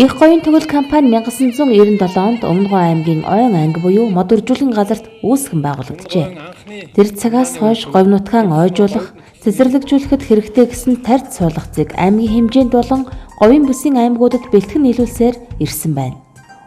Их гоён төгөл компани 1997 онд Өмнөгов аймгийн Ойн анги буюу мод үржүүлэн газарт үүсгэн байгуулагджээ. Тэр цагаас хойш говь нутгаан ойжуулах, цэцэрлэгжүүлэхэд хэрэгтэй гэсэн тарьц суулгацыг аймгийн хэмжээнд болон говийн бүсийн аймагуудад бэлтгэн нийлүүлсээр ирсэн байна.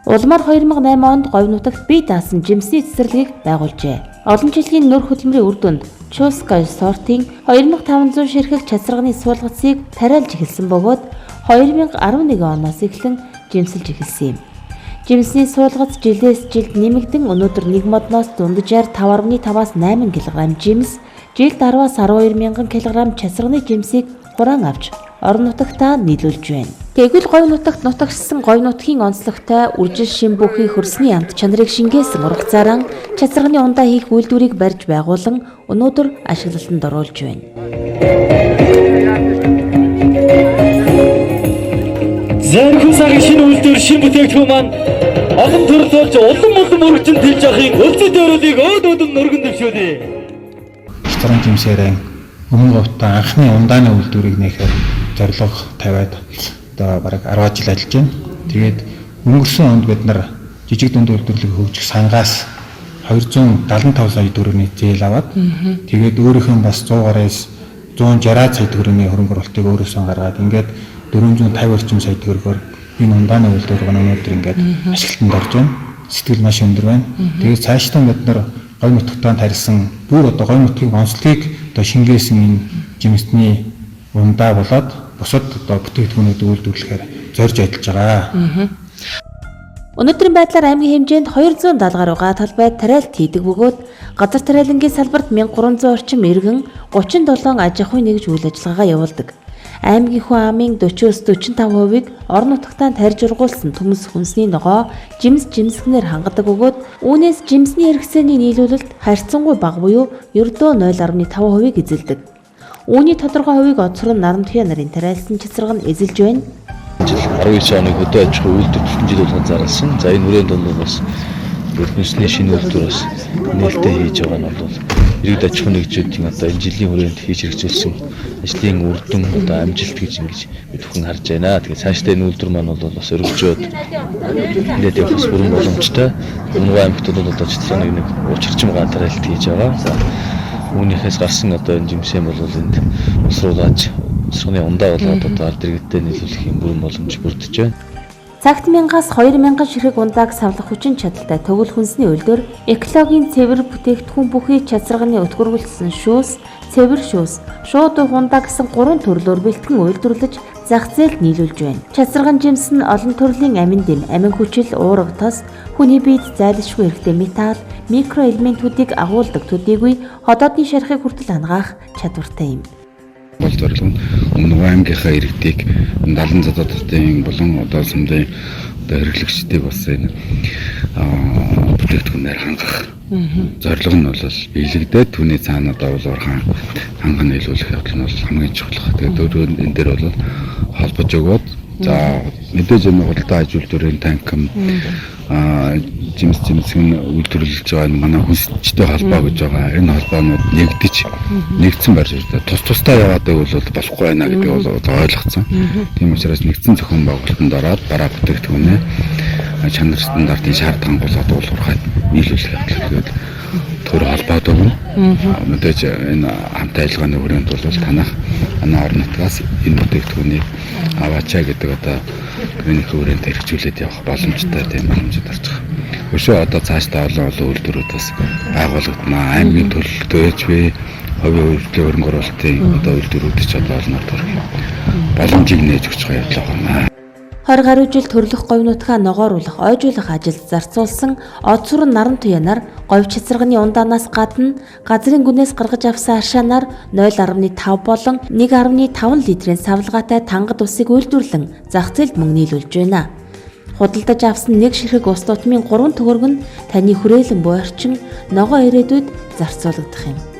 Улмаар 2008 онд говь нутагт бие даасан жимсний цэцэрлэгийг байгуулжээ. Олон жилийн нөр хөдөлмөрийн үр дүнд Чускай сортын 2500 ширхэг чацарганы суулгацыг тариалж эхэлсэн бөгөөд 2011 оноос эхлэн жимсэлж эхэлсэн юм. Жимсний суулгац жилээс жилд нэмэгдэн өнөөдөр нэг модноос дунджаар 5.5-аас 8 кг жимс, жилд 10-аас 12 мянган кг чацарганы жимсийг хураан авч орон нутагтаа нийлүүлж байна. Тэгвэл говь нутагт нутагшсан говь нутгийн онцлогтой үржил шим бүхий хөрсний амт чанарыг шингээсэн ургацаараа чацарганы ундаа хийх үйлдвэрийг барьж байгуулан өнөөдөр ашиглалтанд оруулж байна. Зарим цагийн шинэ үйлдвэр шин бүтээгдэхүүн маань олон төрөл болж улам өргөжин тэлж ахын өлзөд өрөөлийг өөд нөргөн дэвшүүлээ. Чацарган жимсээрээ өмнө говьтаа анхны ундааны үйлдвэрийг нээхээр зорилго тавиад одоо бараг 10 жил ажиллаж байна. Тэгээд өнгөрсөн онд бид нар жижиг дунд үйлдвэрлэлийг хөгжих сангаас 275 сая төгрөгийн зээл аваад тэгээд өөрийнхөө бас 100 гараас 160 сая төгрөгийн хөрөнгө оруулалтыг өөрөөсөө гаргаад ингээд 450 орчим сая төгрөгөөр энэ ундааны үйлдвэр өнөөдөр ингээд ашиглалтанд орж байна. Сэтгэл маш өндөр байна. Тэгээд цаашдаа бид нар говь нутагтаа тарьсан бүр одоо говь нутгийн онцлогийг одоо шингээсэн энэ жимсний ундаа болоод бусад одоо бүтээгдэхүүнүүд үйлдвэрлэхээр зорж ажиллаж байгаа. Өнөөдрийн байдлаар аймгийн хэмжээнд 270 гаруй га талбайд тариалт хийдэг бөгөөд газар тариалангийн салбарт 1300 орчим иргэн 37 аж ахуйн нэгж үйл ажиллагаагаа явуулдаг. Аймгийн хүн амын 40-45%-ийг орон нутагтаа тарьж ургуулсан төмс хүнсний ногоо жимсгнээр хангадаг бөгөөд үүнээс жимсний хэрэгцээний нийлүүлэлт харьцангуй бага буюу ердөө 0.5%-ийг эзэлдэг. Үүний тодорхой хувийг оцрон нарамтгий нарын тариалсан чацарга нь эзэлж байна. 19 оны хөдөө аж ахуй үйлдвэр бүхэн жил болгон зарласан. За энэ хүрээнд бол бас бүхнэсний шинэ үйлдвэр бас нээлттэй хийж байгаа нь бол иргэд аж ахуй нэгжүүдийн одоо энэ жилийн хүрээнд хийж хэрэгжүүлсэн ажлын үр дүн одоо амжилт гэж ингэж бид бүхэн харж байна. Тэгээд цаашдаа энэ үйлдвэр маань бол бас өргөжөөд нэлээд явах бүрэн боломжтой. Өмнөг аймагт бол одоо чацарганы нэг уучирчим гадаралт хийж байгаа. За үүнийхээс гарсан одоо энэ жимсээ бол энд усруулж сууны ундаа болоод одоо ард иргэдтэй нийлүүлэх юм бүрэн боломж бүрдэж байна. Цагт 1000-аас 2000 ширхэг ундааг савлах хүчин чадалтай төгөл хүнсний үйлдвэр экологийн цэвэр бүтээгдэхүүн бүхий чацарганы өтгөрүүлсэн шүүс, цэвэр шүүс, шууд ундаа гэсэн 3 төрлөөр бэлтгэн үйлдвэрлэж зах зээлд нийлүүлж байна. Чацарган жимс нь олон төрлийн амин дэм, амин хүчил, уурга тос, хүний биед зайлшгүй хэрэгтэй металл, микроэлементүүдийг агуулдаг төдийгүй ходоодны шархыг хүртэл хангаах чадвартай юм. Бол зорилго нь Өмнөг аймгийнхаа иргэдийг 70 зададын болон одоо сүмдээ одоо хэрэглэгчдийг бас энэ бүтээгдэхүүнээр хангах зорилго нь бол биелэгдээд түүний цаана одоо ханган нийлүүлэх явдал нь бол хамгийн чухал. Тэгээд энэ дээр бол холбож өгөөд за мэдээж энэ худалдаа аж үйлдвэрийн танкм жимсийн үйлдвэрлэж байгаа манай хүнсчтэй холбоо гэж байгаа. Энэ холбоонууд нэгдсэн барьж ирдэг. Тусдаа яваад байвал болохгүй байна гэдэг бол ойлгогдсон. Тийм учраас нэгдсэн зохион байгуулалтанд ороод бараа бүтээгдэхүүнээ чанар стандартын шаардлагын болоод уулуурхад нийлүүлэх явдал төр холбоод өгнө. Мэдээж энэ хамт ажиллагааны хүрээнд бол танах орон нутгаас энэ бүтээгдэхүүнийг аваачаа гэдэг одоо энэ хүрээнд хэрэгжүүлээд явах боломжтой тийм боломжтой орж байгаа. Өшөө одоо цаашдаа олон үйлдвэрүүд бас байгуулагдана. Аймгийн төлөлтөө ээжвэ хувийн үйлдвэрлэлийн хөрөнгө оруулалтын одоо үйлдвэрүүд ч одоо олон боломжийг нээж өгч байгаа юм. 20 гаруй жил төрлөх говь нутгаа ногооруулах, ойжуулах ажилд зарцуулсан од суран нарамт янаар говь чацарганы ундаанаас гадна газрын гүнээс гаргаж авсан аршаанаар 0.5 болон 1.5 литрийн савлгаатай тангад усыг үйлдвэрлэн зах зээлд мөн нийлүүлж байна. Худалдаж авсан нэг ширхэг ус тутмын 3 төгрөг нь таны хүрээлэн буй орчин ногоо ирээдүйд зарцуулагдах юм.